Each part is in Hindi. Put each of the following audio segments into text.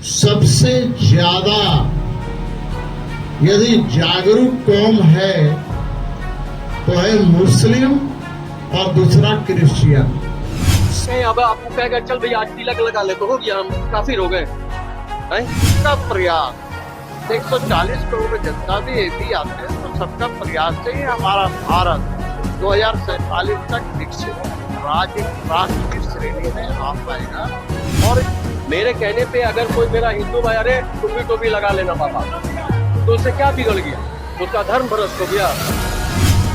सबसे ज्यादा यदि जागरूक कौम है तो है मुस्लिम और दूसरा क्रिश्चियन। नहीं, अब आपको कहेगा चल भैया आज तिलक लगा ले तो हो गया, हम काफिर हो गए हैं। सबका प्रयास 140 करोड़ जनता भी भी आते हैं, तो सबका प्रयास से ही हमारा भारत 2047 तक विकसित राष्ट्र की श्रेणी में आ पाएगा। और मेरे कहने पे अगर कोई मेरा हिंदू भाई अरे तुम भी टोपी लगा लेना पापा, तो उससे क्या बिगड़ गया? उसका धर्म भ्रष्ट हो गया।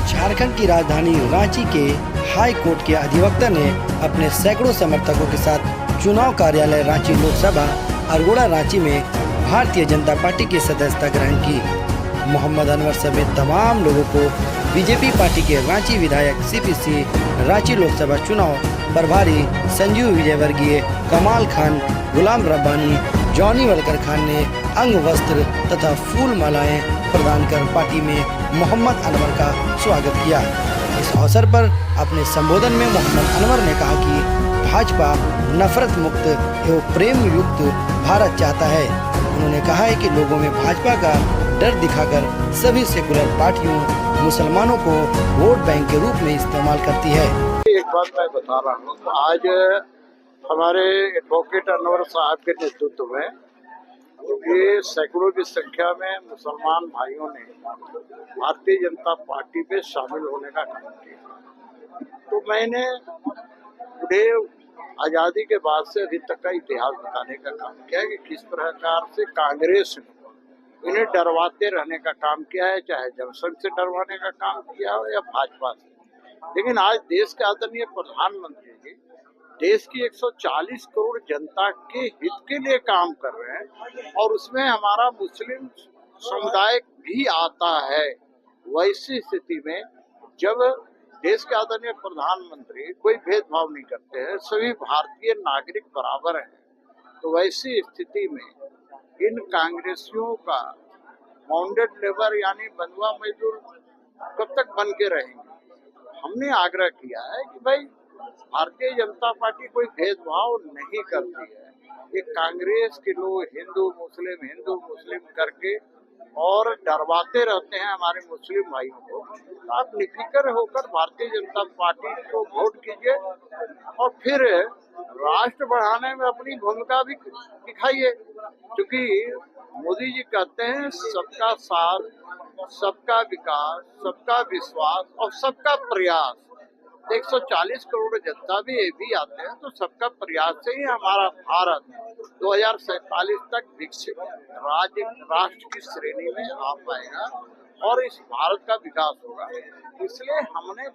झारखंड की राजधानी रांची के हाई कोर्ट के अधिवक्ता ने अपने सैकड़ों समर्थकों के साथ चुनाव कार्यालय रांची लोकसभा अरगोड़ा रांची में भारतीय जनता पार्टी की सदस्यता ग्रहण की। मोहम्मद अनवर समेत तमाम लोगों को बीजेपी पार्टी के रांची विधायक सीपीसी रांची लोकसभा चुनाव प्रभारी संजीव विजयवर्गीय, कमाल खान, गुलाम रब्बानी, जॉनी वलकर खान ने अंग वस्त्र तथा फूल मालाएं प्रदान कर पार्टी में मोहम्मद अनवर का स्वागत किया। इस अवसर पर अपने संबोधन में मोहम्मद अनवर ने कहा कि भाजपा नफरत मुक्त एवं प्रेम युक्त भारत चाहता है। उन्होंने कहा है कि लोगों में भाजपा का डर दिखाकर सभी सेकुलर पार्टियों मुसलमानों को वोट बैंक के रूप में इस्तेमाल करती है। एक बात मैं बता रहा हूँ, आज हमारे एडवोकेट अनवर साहब के नेतृत्व में ये सैकड़ों की संख्या में मुसलमान भाइयों ने भारतीय जनता पार्टी में शामिल होने का काम किया। तो मैंने उन्हें आज़ादी के बाद से अभी तक का इतिहास बताने का काम किया कि किस प्रकार से कांग्रेस ने इन्हें डरवाते रहने का काम किया है, चाहे जनसंघ से डरवाने का काम किया हो या भाजपा से। लेकिन आज देश के आदरणीय प्रधानमंत्री जी देश की 140 करोड़ जनता के हित के लिए काम कर रहे हैं और उसमें हमारा मुस्लिम समुदाय भी आता है। वैसी स्थिति में जब देश के आदरणीय प्रधानमंत्री कोई भेदभाव नहीं करते हैं, सभी भारतीय नागरिक बराबर हैं, तो वैसी स्थिति में इन कांग्रेसियों का बाउंडेड लेबर यानी बंधुआ मजदूर कब तक बन के रहेंगे। हमने आग्रह किया है कि भाई भारतीय जनता पार्टी कोई भेदभाव नहीं करती है। ये कांग्रेस के लोग हिंदू मुस्लिम करके और डरवाते रहते हैं हमारे मुस्लिम भाइयों को। तो आप निफिक्र होकर भारतीय जनता पार्टी को वोट कीजिए और फिर राष्ट्र बढ़ाने में अपनी भूमिका भी दिखाइए, क्योंकि मोदी जी कहते हैं सबका साथ, सबका विकास, सबका विश्वास और सबका प्रयास। 140 करोड़ जनता भी आते हैं, तो सबका प्रयास से ही हमारा भारत 2047 तक विकसित राष्ट्र की श्रेणी में आ पाएगा और इस भारत का विकास होगा। इसलिए हमने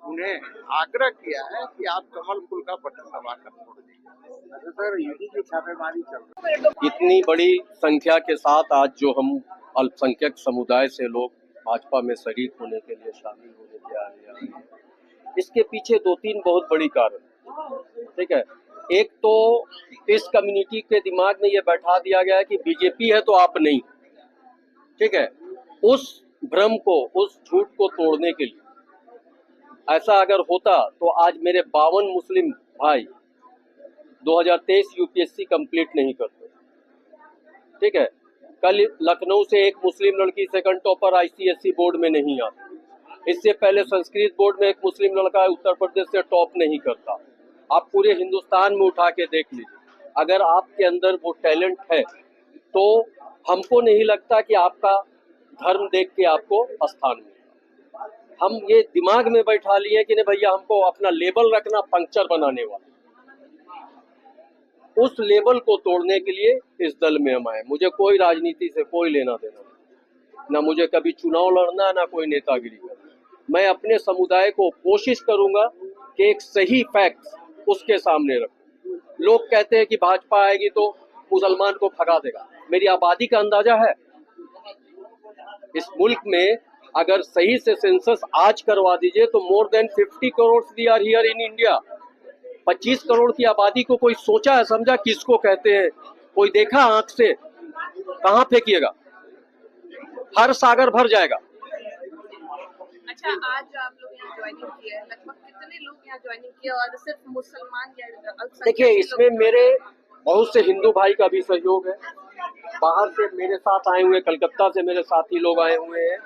उन्हें आग्रह किया है कि आप कमल फूल का बटन दबाकर छोड़ दीजिए। सर, ईडी की छापेमारी चल रही है। इतनी बड़ी संख्या के साथ आज जो हम अल्पसंख्यक समुदाय से लोग भाजपा में शरीक होने के लिए शामिल होने के आ रहे हैं, इसके पीछे दो तीन बहुत बड़ी कारण, ठीक है। एक तो इस कम्युनिटी के दिमाग में ये बैठा दिया गया है कि बीजेपी है तो आप नहीं, ठीक है। उस भ्रम को, उस झूठ को तोड़ने के लिए, ऐसा अगर होता तो आज मेरे 52 मुस्लिम भाई 2023 यूपीएससी कंप्लीट नहीं करते, ठीक है। कल लखनऊ से एक मुस्लिम लड़की सेकंड टॉपर आईसीएसई बोर्ड में नहीं आती। इससे पहले संस्कृत बोर्ड में एक मुस्लिम लड़का उत्तर प्रदेश से टॉप नहीं करता। आप पूरे हिंदुस्तान में उठा के देख लीजिए, अगर आपके अंदर वो टैलेंट है तो हमको नहीं लगता कि आपका धर्म देख के आपको स्थान मिलेगा। हम ये दिमाग में बैठा लिए कि नहीं भैया हमको अपना लेबल रखना पंक्चर बनाने वाला, उस लेबल को तोड़ने के लिए इस दल में हम आए। मुझे कोई राजनीति से कोई लेना देना नहीं, ना मुझे कभी चुनाव लड़ना, ना कोई नेतागिरी करना। मैं अपने समुदाय को कोशिश करूंगा कि एक सही फैक्ट उसके सामने रखूं। लोग कहते हैं कि भाजपा आएगी तो मुसलमान को भगा देगा। मेरी आबादी का अंदाजा है, इस मुल्क में अगर सही से सेंसस आज करवा दीजिए तो more than 50 crore we are here in India. 25 crore की आबादी को कोई सोचा है, समझा किसको कहते हैं? कोई देखा आंख से? कहाँ फेंकिएगा? हर सागर भर जाएगा। अच्छा, आज आप लोग यहाँ ज्वाइनिंग किया है, लगभग कितने लोग यहाँ ज्वाइनिंग किया और सिर्फ मुसलमान या देखिए, इसमें मेरे बहुत से हिंदू भाई का भी सहयोग है। बाहर से मेरे साथ आए हुए, कलकत्ता से मेरे साथी लोग आए हुए हैं।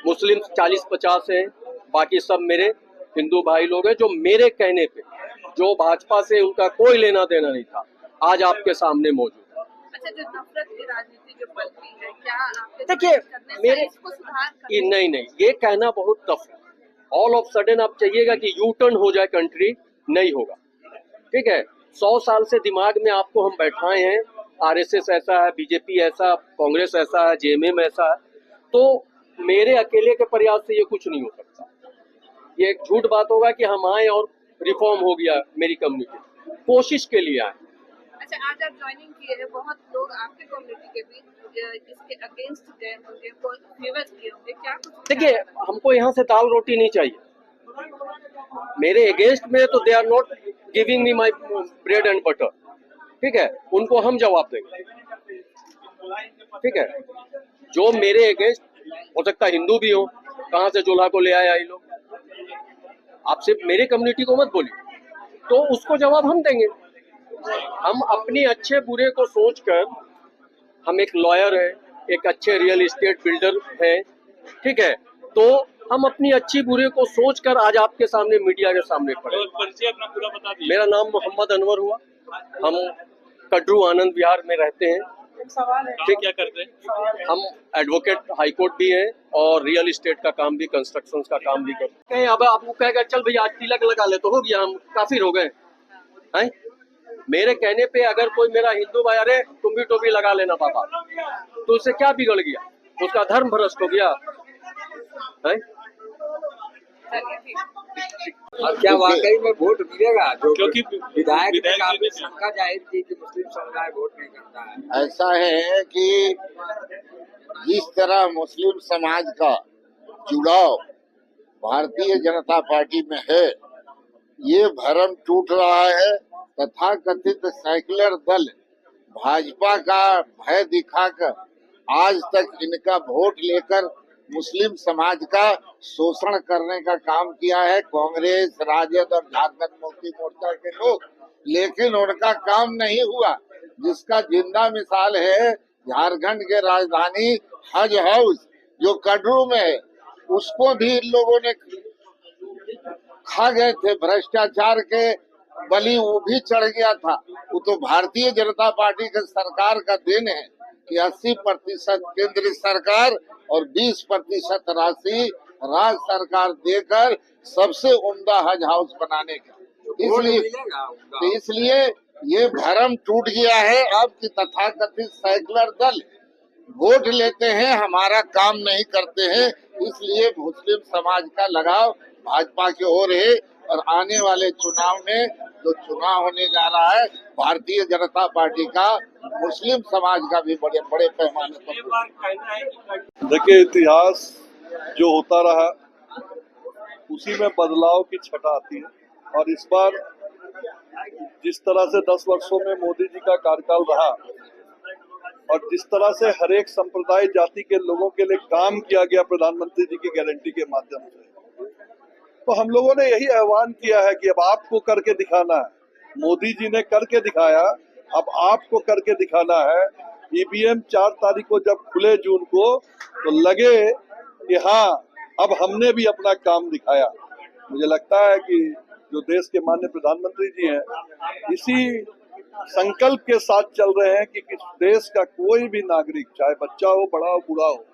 मुस्लिम 40-50 हैं, बाकी सब मेरे हिंदू भाई लोग हैं, जो मेरे कहने पे, जो भाजपा से उनका कोई लेना देना नहीं था, आज आपके सामने मौजूद है। अच्छा, जो नफरत की राजनीति जो पल रही है, क्या आपके देखिए, करने से मेरे इसको सुधार करने नहीं, ये कहना बहुत टफ है। ऑल ऑफ सडन आप चाहिएगा कि यू टर्न हो जाए कंट्री, नहीं होगा। ठीक है, 100 साल से दिमाग में आपको हम बैठाए हैं, आरएसएस ऐसा है, बीजेपी ऐसा, कांग्रेस ऐसा है, जेएमएम ऐसा है, तो मेरे अकेले के प्रयास से ये कुछ नहीं हो सकता। ये एक झूठ बात होगा कि हम आए और रिफॉर्म हो गया मेरी कम्युनिटी, कोशिश के लिए आए। अच्छा, आज आप ज्वाइनिंग किए हैं, बहुत लोग आपके कम्युनिटी के बीच इसके अगेंस्ट गए होंगे, फेवर किए होंगे, क्या कुछ? देखिए, हमको यहाँ से दाल रोटी नहीं चाहिए। मेरे अगेंस्ट में तो they are not giving me my bread and butter. ठीक है, उनको हम जवाब देंगे। ठीक है, जो मेरे अगेंस्ट, हो सकता है हिंदू भी हो, कहाँ से जोला को ले आए ये लोग, आप सिर्फ मेरे कम्युनिटी को मत बोलिए, तो उसको जवाब हम देंगे। हम अपने अच्छे बुरे को सोचकर, हम एक लॉयर है, एक अच्छे रियल एस्टेट बिल्डर है, ठीक है, तो हम अपनी अच्छी बुरे को सोचकर आज आपके सामने, मीडिया के सामने खड़े। परिचय अपना पूरा बता दीजिए। मेरा नाम मोहम्मद अनवर हुआ, हम कटरू आनंद विहार में रहते हैं। ठीक, क्या करते हैं? हम एडवोकेट हाई कोर्ट भी हैं और रियल एस्टेट का काम भी, कंस्ट्रक्शन का काम भी करते हैं। अब आपको कहेगा चल भैया आज तिलक लगा ले, तो हो गया, हम काफिर हो गए हैं। मेरे कहने पे अगर कोई मेरा हिंदू भाई, अरे तुम भी टोपी लगा लेना पापा, तो उससे क्या बिगड़ गया? उसका धर्म भ्रष्ट हो गया है? और क्या वाकई में वोट मिलेगा? जो क्योंकि विधायक ने विधायक काफी ने- शंका जाहिर की कि मुस्लिम समुदाय वोट नहीं करता है। ऐसा है कि जिस तरह मुस्लिम समाज का जुड़ाव भारतीय जनता पार्टी में है, ये भरम टूट रहा है। तथा कथित सेक्युलर दल भाजपा का भय दिखाकर आज तक इनका वोट लेकर मुस्लिम समाज का शोषण करने का काम किया है कांग्रेस, राजद और झारखंड मुक्ति मोर्चा के लोग, लेकिन उनका काम नहीं हुआ। जिसका जिंदा मिसाल है झारखंड के राजधानी हज हाउस जो कटरू में है, उसको भी इन लोगों ने खा गए थे, भ्रष्टाचार के बलि वो भी चढ़ गया था। वो तो भारतीय जनता पार्टी के सरकार का देन है कि 80% केंद्र सरकार और 20% राशि राज्य सरकार देकर सबसे उम्दा हज हाउस बनाने का। वोट इसलिए मिलेगा उनका। तो इसलिए ये भरम टूट गया है अब कि तथाकथित सेक्युलर दल वोट लेते हैं, हमारा काम नहीं करते हैं। इसलिए मुस्लिम समाज का लगाव भाजपा की ओर है और आने वाले चुनाव में जो चुनाव होने जा रहा है, भारतीय जनता पार्टी का मुस्लिम समाज का भी बड़े बड़े पैमाने पर। देखिए, इतिहास जो होता रहा उसी में बदलाव की छटा आती है और इस बार जिस तरह से 10 वर्षों में मोदी जी का कार्यकाल रहा और जिस तरह से हर एक संप्रदाय जाति के लोगों के लिए काम किया गया प्रधानमंत्री जी की गारंटी के माध्यम से, तो हम लोगों ने यही आह्वान किया है कि अब आपको करके दिखाना है। मोदी जी ने करके दिखाया, अब आपको करके दिखाना है। ईवीएम 4 तारीख को जब खुले जून को, तो लगे कि हाँ अब हमने भी अपना काम दिखाया। मुझे लगता है कि जो देश के माननीय प्रधानमंत्री जी हैं, इसी संकल्प के साथ चल रहे हैं कि देश का कोई भी नागरिक, चाहे बच्चा हो, बड़ा हो, बूढ़ा हो,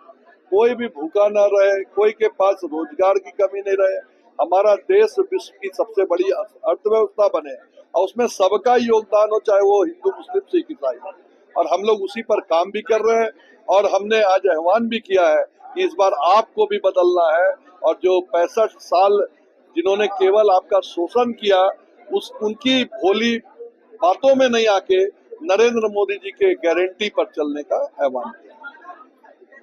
कोई भी भूखा न रहे, कोई के पास रोजगार की कमी नहीं रहे, हमारा देश विश्व की सबसे बड़ी अर्थव्यवस्था बने और उसमें सबका योगदान हो, चाहे वो हिंदू, मुस्लिम, सिख, ईसाई। और हम लोग उसी पर काम भी कर रहे हैं और हमने आज आह्वान भी किया है कि इस बार आपको भी बदलना है और जो 65 साल जिन्होंने केवल आपका शोषण किया, उनकी भोली बातों में नहीं आके नरेंद्र मोदी जी के गारंटी पर चलने का आह्वान किया।